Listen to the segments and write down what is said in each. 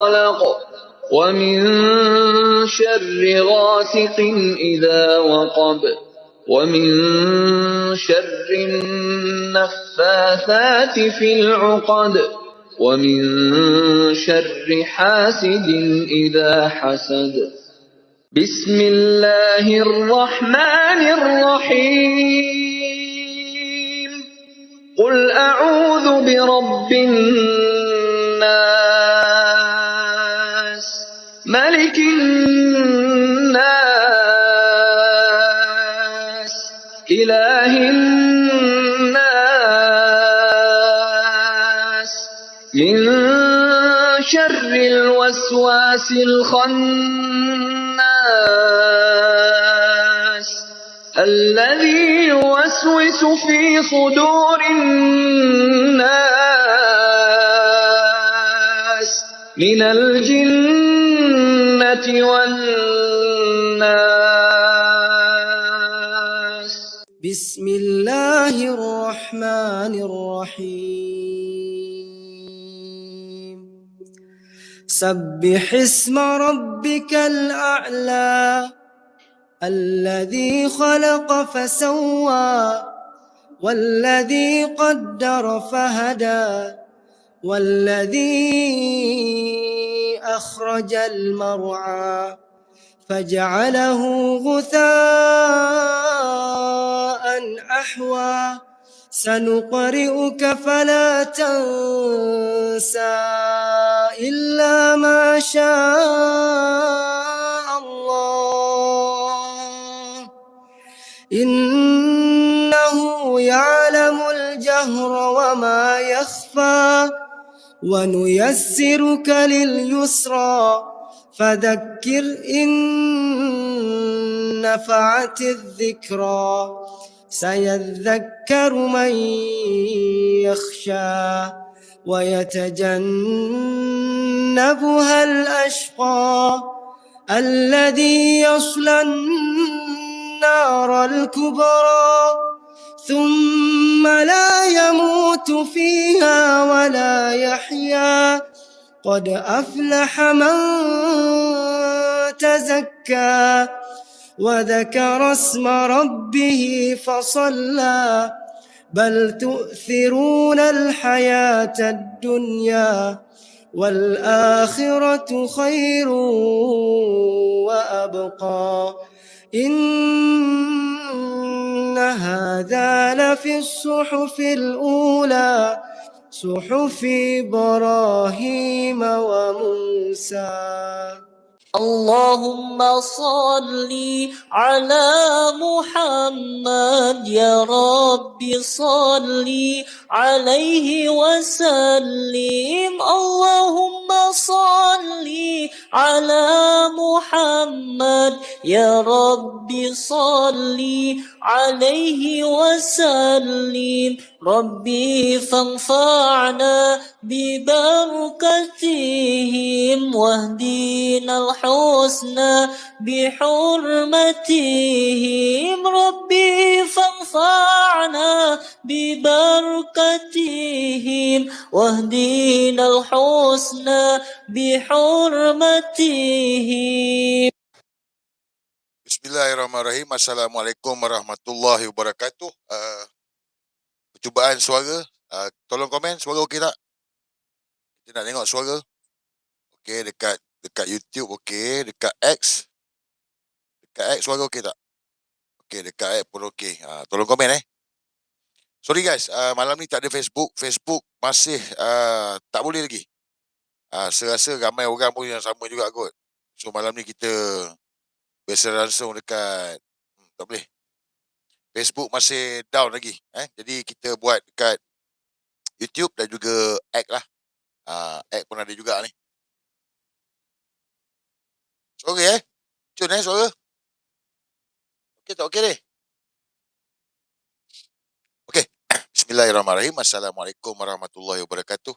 خلق ومن شر غاسق إذا وقب ومن شر النفاثات في العقد ومن شر حاسد إذا حسد. بسم الله الرحمن الرحيم. قل أعوذ برب الناس ملك الناس إله الناس من شر الوسواس الخناس الذي يوسوس في صدور الناس من الجنة والناس. بسم الله الرحمن الرحيم. سبح اسم ربك الأعلى الذي خلق فسوى والذي قدر فهدى والذي أخرج المرعى فجعله غثاء أحوى سنقرئك فلا تنسى إلا ما شاء الله إنه يعلم الجهر وما يخفى ونيسرك لليسرى فذكر إن نفعت الذكرى سيذكر من يخشى ويتجنبها الأشقى الذي يصلى النار الكبرى ثم لا يموت فيها ولا يحيا قد أفلح من تزكى وذكر اسم ربه فصلى بل تؤثرون الحياة الدنيا والآخرة خير وأبقى إن هذا لفي الصحف الأولى صحف إبراهيم وموسى. اللهم صل على محمد يا رب صل عليه وسلم. اللهم صل على محمد يا رب صل عليه وسلم. ربي فانفعنا ببركتهم واهدنا الحسنى بحرمتهم. ربي فانفعنا ببركتهم واهدنا الحسنى بحرمتهم. Bismillahirrahmanirrahim. Assalamualaikum warahmatullahi wabarakatuh. Percubaan suara. Tolong komen suara okey tak? Kita nak tengok suara. Okey, dekat YouTube okey, dekat X. Dekat X suara okey tak? Okey, dekat X pun okey. Tolong komen Sorry guys, malam ni tak ada Facebook. Facebook masih tak boleh lagi. Saya rasa ramai orang pun yang sama juga kot. So malam ni kita bersedia langsung dekat tak boleh. Facebook masih down lagi. Jadi kita buat dekat YouTube dan juga X lah. X pun ada juga ni. Sorry Cun suara. Okey tak okey ni? Okey. Bismillahirrahmanirrahim. Assalamualaikum warahmatullahi wabarakatuh.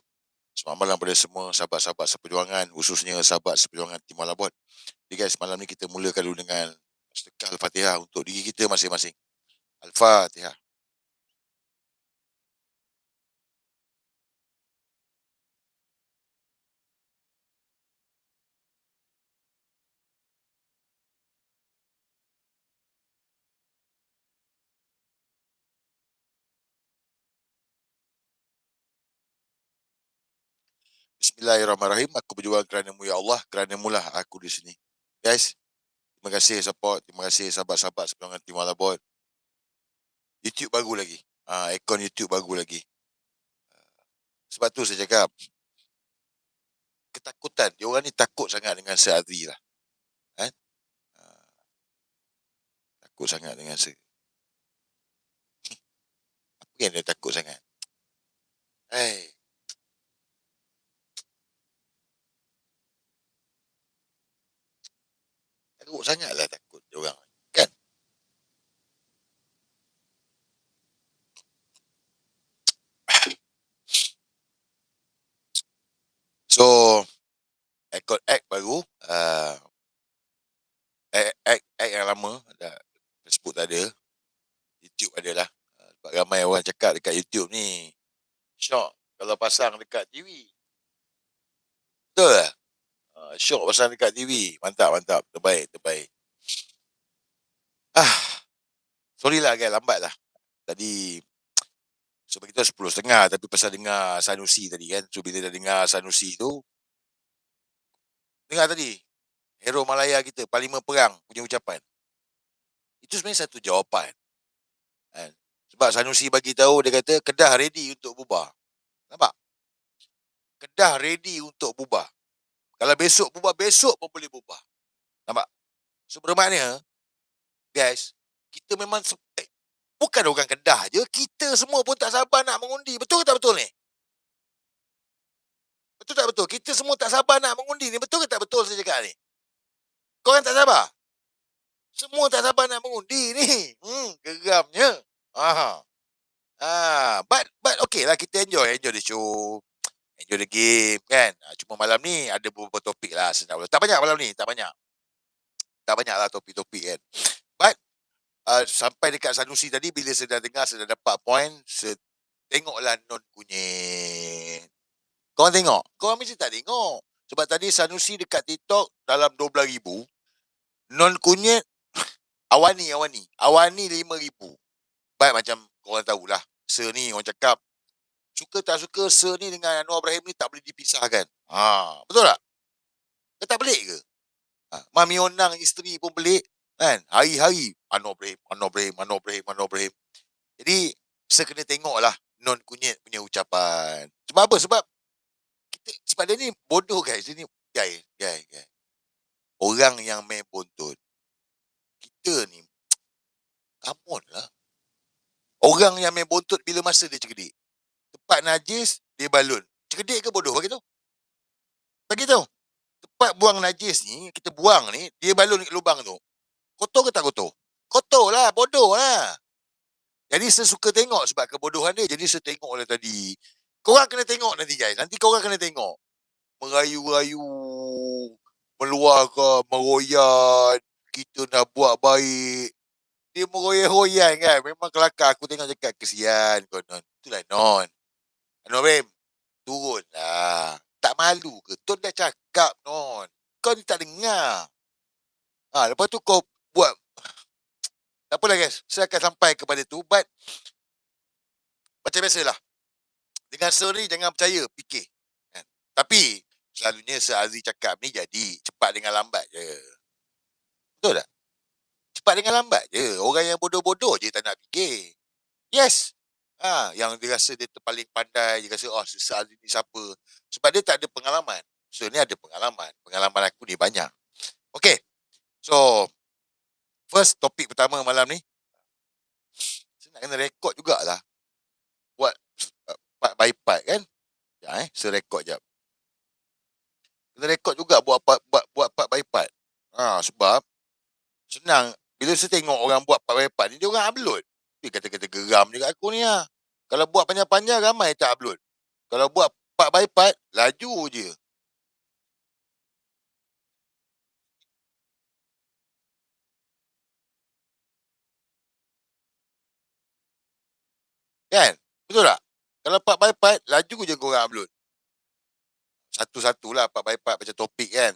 Selamat malam pada semua sahabat-sahabat seperjuangan, khususnya sahabat seperjuangan Tim Malabon. Jadi guys, malam ni kita mulakan dulu dengan sedekah Al-Fatihah untuk diri kita masing-masing. Al-Fatihah. Bismillahirrahmanirrahim. Aku berjuang kerana-Mu ya Allah, kerana-Mu lah aku di sini. Guys, terima kasih support, terima kasih sahabat-sahabat sepenangan tim Malabot. YouTube baru lagi. Akun YouTube baru lagi. Sebab tu saya cakap, ketakutan. Dia orang ni takut sangat dengan Azri lah. Kan? Takut sangat dengan apa yang dia takut sangat? Hai. Takut sangat lah takut dia orang. Kan? So, akun act baru. Act yang lama. Facebook tak ada. YouTube ada lah. Sebab ramai orang cakap dekat YouTube ni, syok kalau pasang dekat TV. Betul lah. Syok pasang dekat TV. Mantap. Terbaik. Sorry lah kan, lambat lah. Tadi, so begitu 10.30, tapi pasal dengar Sanusi tadi kan. So bila dah dengar Sanusi tu, dengar tadi, hero Malaya kita, Parlimen Perang punya ucapan. Itu sebenarnya satu jawapan. Kan? Sebab Sanusi bagi tahu, dia kata, Kedah ready untuk bubar. Nampak? Kedah ready untuk bubar. Kalau besok bubar, besok pun boleh bubar. Nampak? So bermakna, guys, kita memang bukan orang Kedah je, kita semua pun tak sabar nak mengundi. Betul ke tak betul ni? Betul tak betul? Kita semua tak sabar nak mengundi ni. Betul ke tak betul saya cakap ni? Korang tak sabar? Semua tak sabar nak mengundi ni. Geramnya. But okay lah, kita enjoy the show. Enjoy the game kan. Cuma malam ni ada beberapa topik lah. Tak banyak malam ni, tak banyak lah topik-topik kan. But sampai dekat Sanusi tadi, bila saya dah dengar, saya dah dapat point, saya tengoklah non kunyit. Korang tengok? Korang mesti tak tengok. Sebab tadi Sanusi dekat TikTok dalam 12,000. Non kunyit Awani 5,000. Baik, macam korang tahulah, Sir ni orang cakap, suka tak suka Sir ni dengan Anwar Ibrahim ni tak boleh dipisahkan. Betul tak? Tak pelik ke? Mami Onang isteri pun pelik kan? Hari-hari Anwar Ibrahim. Jadi Sir kena tengok lah non kunyit punya ucapan. Sebab apa? Sebab dia ni bodoh guys. Dia ni guys. Orang yang main bontot, kita ni, come on lah. Orang yang main bontot bila masa dia cerdik. Tempat najis, dia balun. Cerdik ke bodoh? Bagi tahu. Tempat buang najis ni, kita buang ni, dia balun kat lubang tu. Kotor ke tak kotor? Kotor lah, bodoh lah. Jadi saya suka tengok sebab kebodohan dia. Jadi saya tengok lah tadi. Korang kena tengok nanti guys. Nanti korang kena tengok. Merayu-rayu, meluahkan, meroyan, kita nak buat baik. Dia meroyan-royan kan. Memang kelakar. Aku tengok cakap, kesian kau non. Itulah non. Bim, turun lah. Tak malu ke? Ton dah cakap non. Kau ni tak dengar. Lepas tu kau buat. Tak apalah guys. Saya akan sampai kepada tu. But macam biasalah. Dengan Seri jangan percaya. Fikir. Kan? Tapi selalunya Sir Azri cakap ni jadi cepat dengan lambat je. Betul tak? Cepat dengan lambat je. Orang yang bodoh-bodoh je tak nak fikir. Yes. Yang dia rasa dia paling pandai. Dia rasa, Sir Azri ni siapa? Sebab dia tak ada pengalaman. So, ni ada pengalaman. Pengalaman aku ni banyak. Okay. So, first topik pertama malam ni. Saya nak kena rekod jugalah. Buat part by part kan. Saya rekod jap. Kena rekod juga buat part by part. Sebab senang. Bila saya tengok orang buat part by part ni, dia orang upload. Dia kata-kata geram juga aku ni lah. Kalau buat panjang-panjang, ramai tak upload. Kalau buat part by part, laju je. Kan? Betul tak? Kalau part by part, laju je korang upload. Satu-satulah part by part macam topik kan.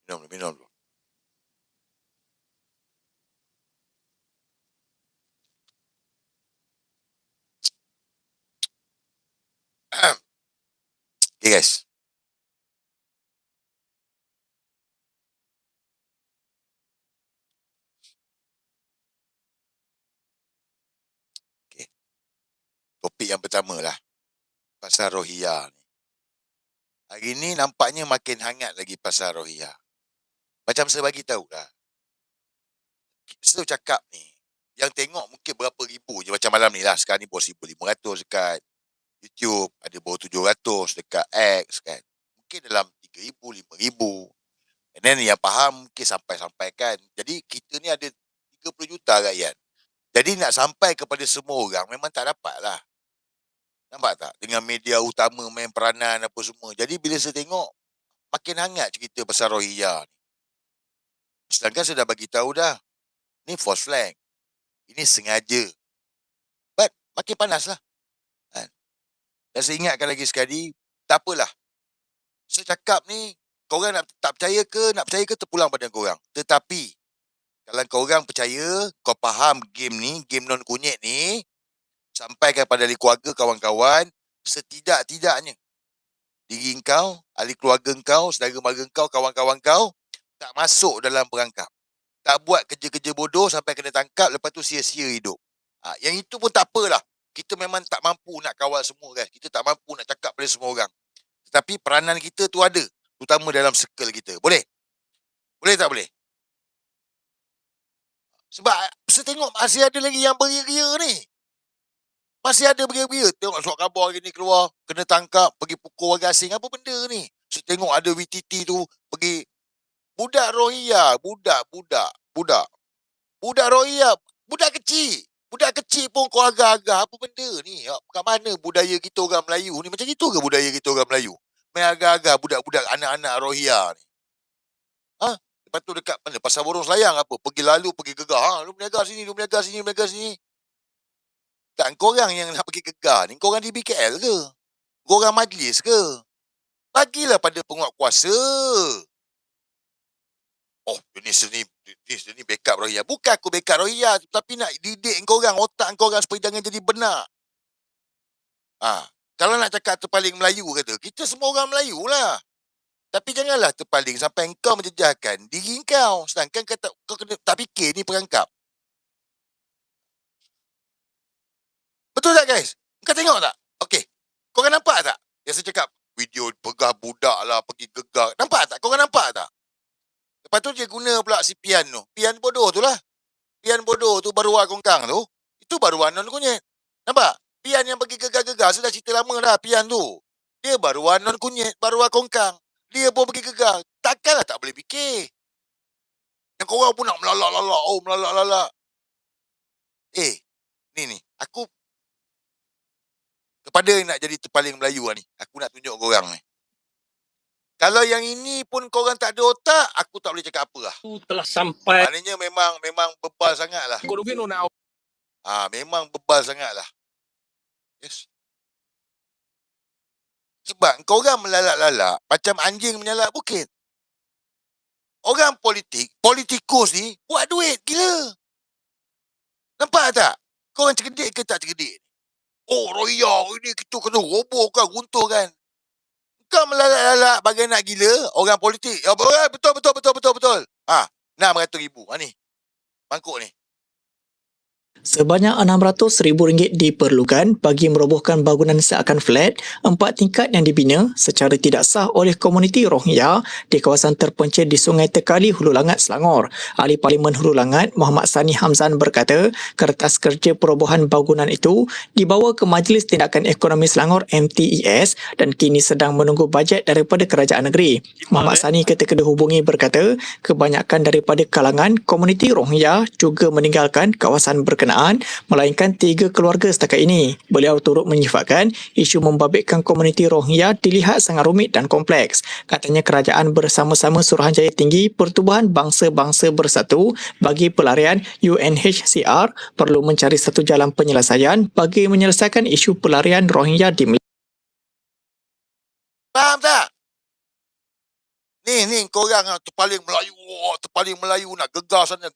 Minum dulu. Okay guys. Okay. Topik yang pertama lah. Pasal Rohingya ni. Hari ni nampaknya makin hangat lagi pasal Rohingya. Macam saya bagi tahu lah. Saya cakap ni, yang tengok mungkin berapa ribu je macam malam ni lah. Sekarang ni baru 1,500 dekat YouTube, ada baru 700 dekat X kan. Mungkin dalam 3,000, 5,000. And then yang faham mungkin sampai kan. Jadi kita ni ada 30 juta rakyat. Jadi nak sampai kepada semua orang memang tak dapat lah. Nampak tak? Dengan media utama main peranan apa semua. Jadi bila saya tengok, makin hangat cerita pasal Rohingya ni. Sedangkan saya dah bagi tahu dah. Ni false flag. Ini sengaja. But makin panas lah. Kan? Dan saya ingatkan lagi sekali, tak apalah. Saya cakap ni, korang nak tak percaya ke terpulang pada korang. Tetapi, kalau korang percaya, kau faham game ni, game non kunyit ni, sampaikan pada ahli keluarga, kawan-kawan, setidak-tidaknya diri kau, ahli keluarga kau, saudara mara kau, kawan-kawan kau tak masuk dalam perangkap. Tak buat kerja-kerja bodoh sampai kena tangkap, lepas tu sia-sia hidup. Yang itu pun tak apalah. Kita memang tak mampu nak kawal semua guys. Kita tak mampu nak cakap pada semua orang. Tetapi peranan kita tu ada, terutama dalam circle kita. Boleh? Boleh tak boleh? Sebab saya tengok masih ada lagi yang beria-ria ni. Masih ada beria-ria. Tengok surat khabar hari ni keluar, kena tangkap, pergi pukul warga asing. Apa benda ni? Saya tengok ada VTT tu, pergi budak Rohingya, budak Rohingya, budak kecil pun kau agak-agak. Apa benda ni? Kat mana budaya kita orang Melayu ni? Macam itu ke budaya kita orang Melayu? Main agak-agak budak-budak anak-anak Rohingya ni. Lepas tu dekat mana? Pasar Borong Selayang apa? Pergi gegar. Lu berniaga sini. Tak, korang yang nak pergi gegar ni, korang di BKL ke? Korang majlis ke? Bagilah pada penguat kuasa. Oh, jenis ni backup Rohingya. Bukan aku backup Rohingya, tapi nak didik korang, otak korang supaya jangan jadi benar. Kalau nak cakap terpaling Melayu kata, kita semua orang Melayu lah. Tapi janganlah terpaling sampai engkau menjejahkan diri kau. Sedangkan kau kena tak fikir ni perangkap. Betul tak guys? Kau tengok tak? Okey. Korang nampak tak? Yang saya cakap, video pegah budak lah, pergi gegar. Nampak tak? Korang nampak tak? Lepas tu dia guna pula si Pian tu. Pian bodoh tu lah. Pian bodoh tu baru kongkang tu. Itu baru non kunyit. Nampak? Pian yang pergi gegar-gegar. Sudah cerita lama dah Pian tu. Dia baru non kunyit, baru kongkang. Dia pun pergi gegar. Takkanlah tak boleh fikir. Yang korang pun nak melalak. Ni. Aku kepada yang nak jadi terpaling Melayu ni, aku nak tunjuk korang ni. Kalau yang ini pun korang tak ada otak, aku tak boleh cakap apa lah. Telah sampai. Maknanya memang bebal sangat lah. Memang bebal sangat lah. Yes. Sebab korang melalak-lalak macam anjing menyalak bukit. Orang politikus ni buat duit gila. Nampak tak? Korang cerdik ke tak cerdik? Oh, Rohingya ini kita kena robohkan, runtuhkan. Kau melalak-lalak bagai nak gila orang politik. Betul. 600,000. Ni. Mangkuk ni. Sebanyak RM600,000 diperlukan bagi merobohkan bangunan seakan flat 4 tingkat yang dibina secara tidak sah oleh komuniti Rohingya di kawasan terpencil di Sungai Tekali, Hulu Langat, Selangor. Ahli Parlimen Hulu Langat, Muhammad Sani Hamzan berkata, kertas kerja perobohan bangunan itu dibawa ke Majlis Tindakan Ekonomi Selangor MTES dan kini sedang menunggu bajet daripada kerajaan negeri. Muhammad Sani ketika dihubungi berkata, kebanyakan daripada kalangan komuniti Rohingya juga meninggalkan kawasan berkenaan melainkan 3 keluarga setakat ini. Beliau turut menyifatkan isu membabitkan komuniti Rohingya dilihat sangat rumit dan kompleks. Katanya kerajaan bersama-sama Suruhanjaya Tinggi Pertubuhan Bangsa-Bangsa Bersatu bagi Pelarian UNHCR perlu mencari satu jalan penyelesaian bagi menyelesaikan isu pelarian Rohingya di Malaysia. Faham tak? Ni korang terpaling Melayu nak gegar sana,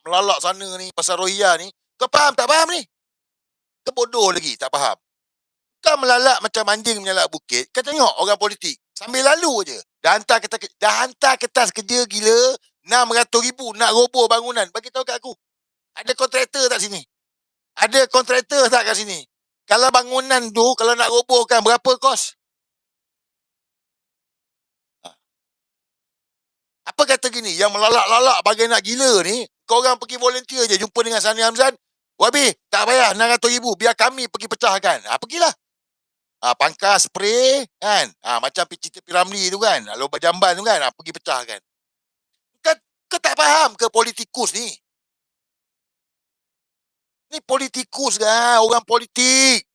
melalak sana ni pasal Rohingya ni. Kau faham tak faham ni? Kau bodoh lagi tak faham. Kau melalak macam anjing menyalak bukit. Kau tengok orang politik sambil lalu je. Dah hantar kertas kerja gila 600,000 nak roboh bangunan. Bagi tahu kat aku. Ada kontraktor tak sini? Ada kontraktor tak kat sini? Kalau bangunan tu kalau nak robohkan berapa kos? Apa kata gini, yang melalak-lalak bagai nak gila ni, korang pergi volunteer je jumpa dengan Sani Hamzan. Wabi, tak payah 600,000, biar kami pergi pecahkan. Pergilah. Pangkas spray kan. Macam cerita Piramli tu kan. Lomba jamban tu kan. Pergi pecahkan. Kau tak faham ke politikus ni? Ni politikus kan, orang politik.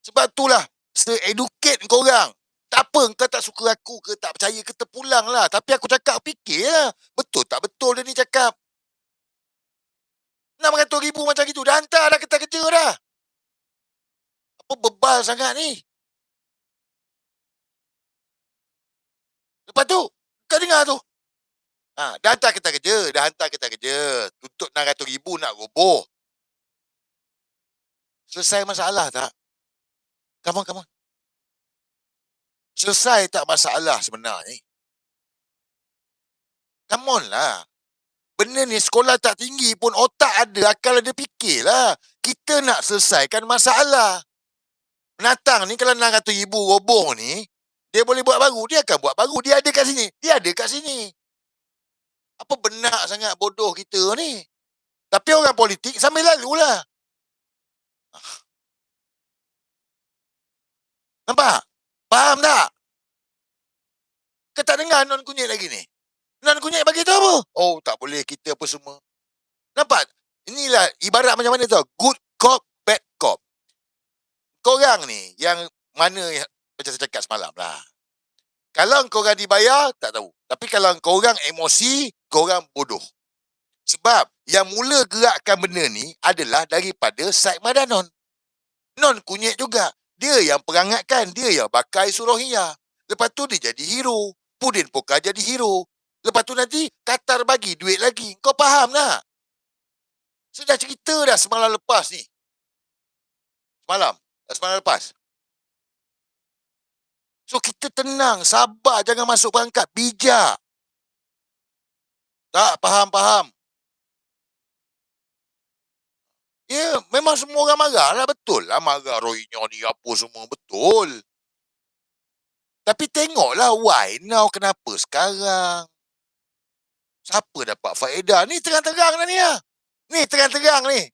Sebab itulah, se-educate korang. Tak apa, kau tak suka aku ke, tak percaya ke, terpulang lah. Tapi aku cakap, fikir lah. Betul tak betul dia ni cakap. 600,000 macam gitu. Dah hantar dah kertas kerja dah. Apa bebal sangat ni? Lepas tu, kau dengar tu. Dah hantar kertas kerja. Tuntut 600,000 nak roboh. Selesai masalah tak? Come on. Selesai tak masalah sebenarnya? Come on lah. Benda ni sekolah tak tinggi pun otak ada, akal ada, fikirlah. Kita nak selesaikan masalah. Penatang ni kalau 600,000 roboh ni, dia boleh buat baru, dia akan buat baru. Dia ada kat sini. Apa benak sangat bodoh kita ni? Tapi orang politik sambil lalu lah. Nampak? Faham tak? Kau tak dengar non kunyit lagi ni? Non kunyit bagi tahu apa? Oh, tak boleh kita apa semua. Nampak? Inilah ibarat macam mana tau? Good cop, bad cop. Korang ni yang mana macam saya cakap semalam lah. Kalau korang dibayar, tak tahu. Tapi kalau korang emosi, korang bodoh. Sebab yang mula gerakkan benda ni adalah daripada Syed Madanon. Non kunyit juga. Dia yang perangatkan, dia yang bakar isu Rohingya. Lepas tu dia jadi hero. Pudin Pokar jadi hero. Lepas tu nanti Qatar bagi duit lagi. Kau faham tak? Sudah cerita dah semalam lepas ni. Semalam lepas. So kita tenang, sabar, jangan masuk perangkap, bijak. Tak faham. Ya, memang semua orang marah lah, betul lah marah Rohingya ni apa semua, betul. Tapi tengoklah why now, kenapa sekarang. Siapa dapat faedah? Ni terang-terang dah ni lah. Ni terang-terang ni.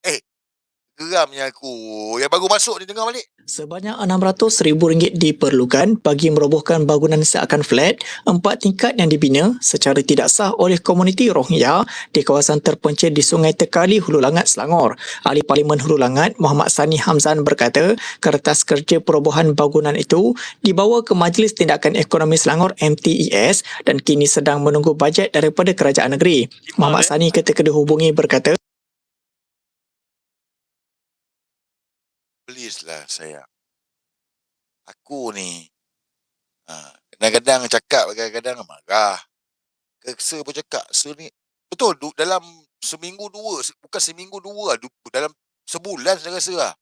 Geramnya aku. Yang baru masuk ni dengar balik. Sebanyak RM600,000 diperlukan bagi merobohkan bangunan seakan flat 4 tingkat yang dibina secara tidak sah oleh komuniti Rohingya di kawasan terpencil di Sungai Tekali, Hulu Langat, Selangor. Ahli Parlimen Hulu Langat, Muhammad Sani Hamzan berkata, kertas kerja perobohan bangunan itu dibawa ke Majlis Tindakan Ekonomi Selangor MTES dan kini sedang menunggu bajet daripada kerajaan negeri. Muhammad Sani ketika dihubungi berkata, Please-lah sayang. Aku ni kadang-kadang cakap, kadang-kadang marah. Keksa pun cakap, ni betul dalam seminggu dua, bukan seminggu dua, dalam sebulan saya rasa lah.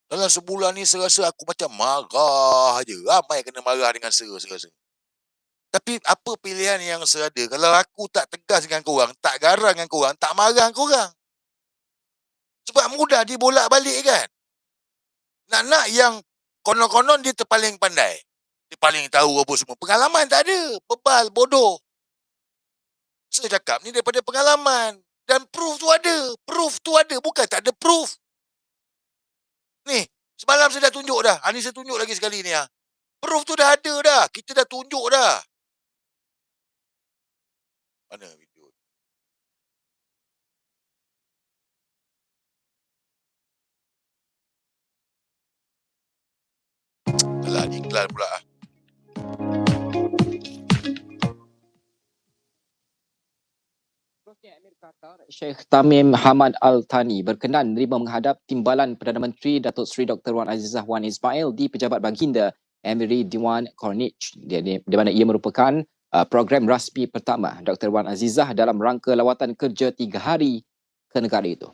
Dalam sebulan ni saya rasa aku macam marah je. Ramai kena marah dengan saya rasa. Tapi apa pilihan yang saya ada? Kalau aku tak tegas dengan korang, tak garang dengan korang, tak marah dengan korang. Sebab mudah dibolak-balik kan. Nak yang konon-konon dia terpaling pandai. Dia paling tahu apa semua. Pengalaman tak ada. Bebal, bodoh. Saya cakap ni daripada pengalaman. Dan proof tu ada. Bukan tak ada proof. Ni, semalam saya dah tunjuk dah. Ni saya tunjuk lagi sekali ni. Proof tu dah ada dah. Kita dah tunjuk dah. Mana video? Alah, iklan pula. Emir Qatar Sheikh Tamim Hamad Al-Thani berkenan menerima menghadap timbalan Perdana Menteri Datuk Seri Dr. Wan Azizah Wan Ismail di Pejabat Baginda Emiri Dewan Corniche, di mana ia merupakan program rasmi pertama Dr. Wan Azizah dalam rangka lawatan kerja 3 hari ke negara itu.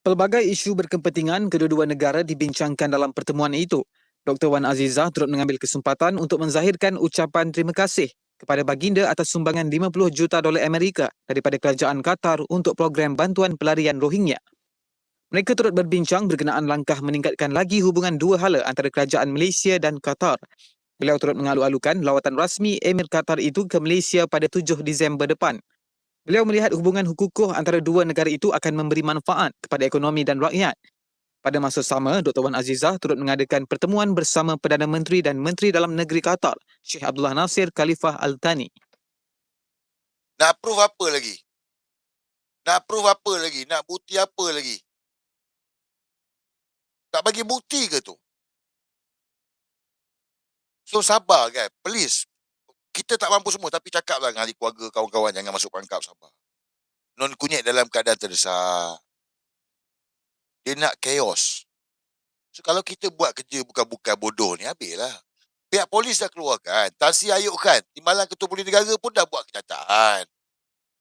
Pelbagai isu berkepentingan kedua-dua negara dibincangkan dalam pertemuan itu. Dr. Wan Azizah turut mengambil kesempatan untuk menzahirkan ucapan terima kasih kepada baginda atas sumbangan 50 juta dolar Amerika daripada kerajaan Qatar untuk program bantuan pelarian Rohingya. Mereka turut berbincang berkenaan langkah meningkatkan lagi hubungan dua hala antara kerajaan Malaysia dan Qatar. Beliau turut mengalu-alukan lawatan rasmi Emir Qatar itu ke Malaysia pada 7 Disember depan. Beliau melihat hubungan hukukuh antara dua negara itu akan memberi manfaat kepada ekonomi dan rakyat. Pada masa sama, Dr. Wan Azizah turut mengadakan pertemuan bersama Perdana Menteri dan Menteri Dalam Negeri Qatar, Sheikh Abdullah Nasir Khalifah Al Thani. Nak proof apa lagi? Nak proof apa lagi? Nak bukti apa lagi? Tak bagi bukti ke tu? So sabar kan, please. Kita tak mampu semua, tapi cakaplah dengan ahli keluarga, kawan-kawan, jangan masuk perangkap, sabar. Non kunyit dalam keadaan terdesak. Dia nak chaos. So kalau kita buat kerja bukan-bukan bodoh ni, habislah. Pihak polis dah keluarkan, Tan Sri Ayub kan, Timbalan Ketua Polis Negara pun dah buat kenyataan.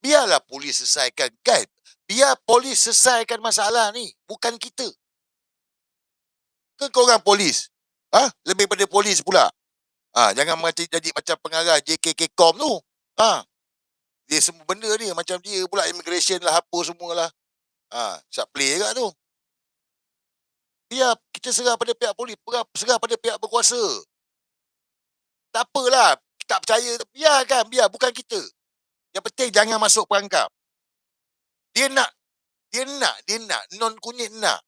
Biarlah polis selesaikan, kan? Biar polis selesaikan masalah ni, bukan kita. Ke korang polis? Lebih pada polis pula. Jangan jadi macam pengarah JKK.com tu. Dia semua benda dia macam dia pula immigration lah, apa semualah. Siap play juga tu. Biar kita serah pada pihak polis, serah pada pihak berkuasa. Tak apalah, tak percaya, biarkan, bukan kita. Yang penting jangan masuk perangkap. Dia nak, non kunyit nak.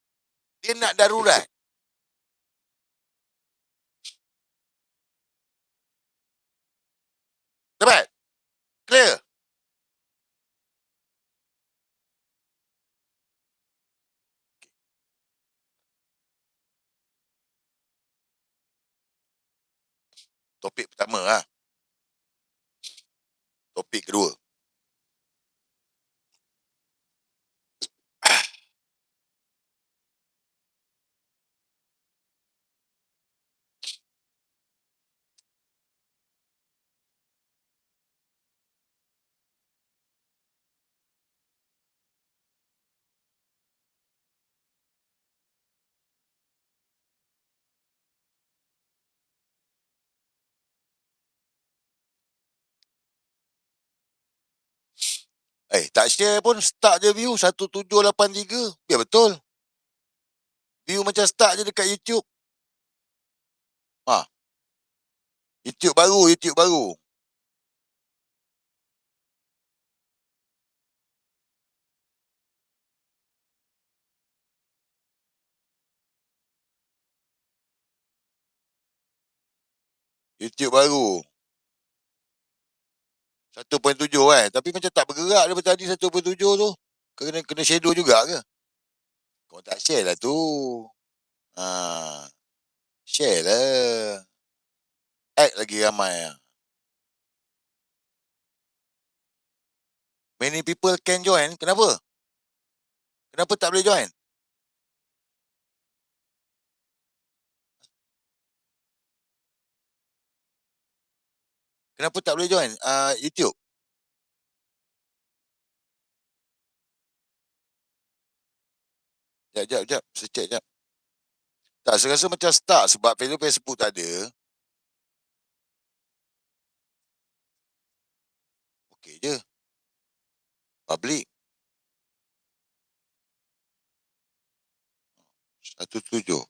Dia nak darurat. Dapat? Clear? Topik pertama Topik kedua. Tak share pun start je view 1783. Biar betul. View macam start je dekat YouTube. YouTube baru. YouTube baru. 1.7 kan. Tapi macam tak bergerak daripada tadi 1.7 tu. Kena shadow juga ke? Kau tak share lah tu. Share lah. Add lagi ramai. Many people can join. Kenapa? Kenapa tak boleh join? Kenapa tak boleh join YouTube? Sekejap. Saya check sekejap. Tak, saya rasa macam start sebab Facebook tak ada. Okey je. Public. 17.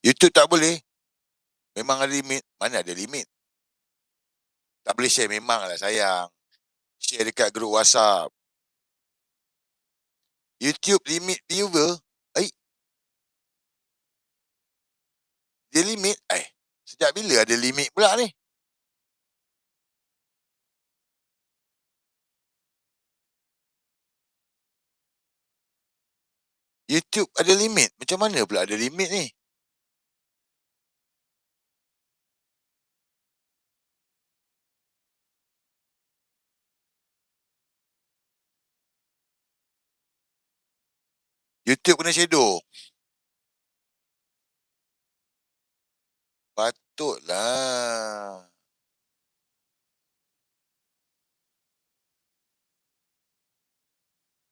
YouTube tak boleh. Memang ada limit. Mana ada limit? Tak boleh share memang lah sayang. Share dekat grup WhatsApp. YouTube limit viewer. Dia limit. Sejak bila ada limit pula ni? YouTube ada limit. Macam mana pula ada limit ni? YouTube kena shadow. Patutlah.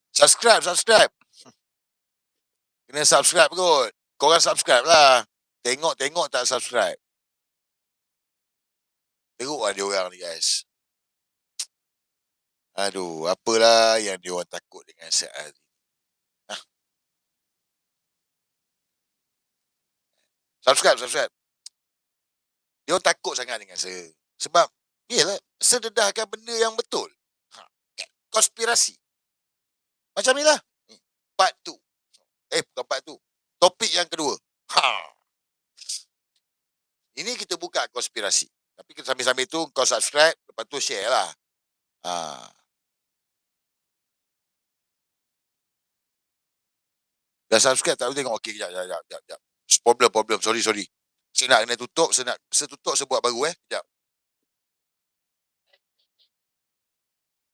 Subscribe. Kena subscribe kot. Korang subscribe lah. Tengok tak subscribe. Teruk lah dia orang ni guys. Aduh, apalah yang dia orang takut dengan saat ni. Subscribe. Dia orang takut sangat dengan saya. Sebab, yelah, sededahkan benda yang betul. Konspirasi. Macam ni lah. Part 2. Bukan part 2. Topik yang kedua. Ini kita buka konspirasi. Tapi sambil-sambil tu kau subscribe, lepas tu share lah. Dah subscribe tak boleh tengok. Okey, sekejap. Problem. Sorry. Saya nak kena tutup, saya tutup, saya buat baru. Sekejap.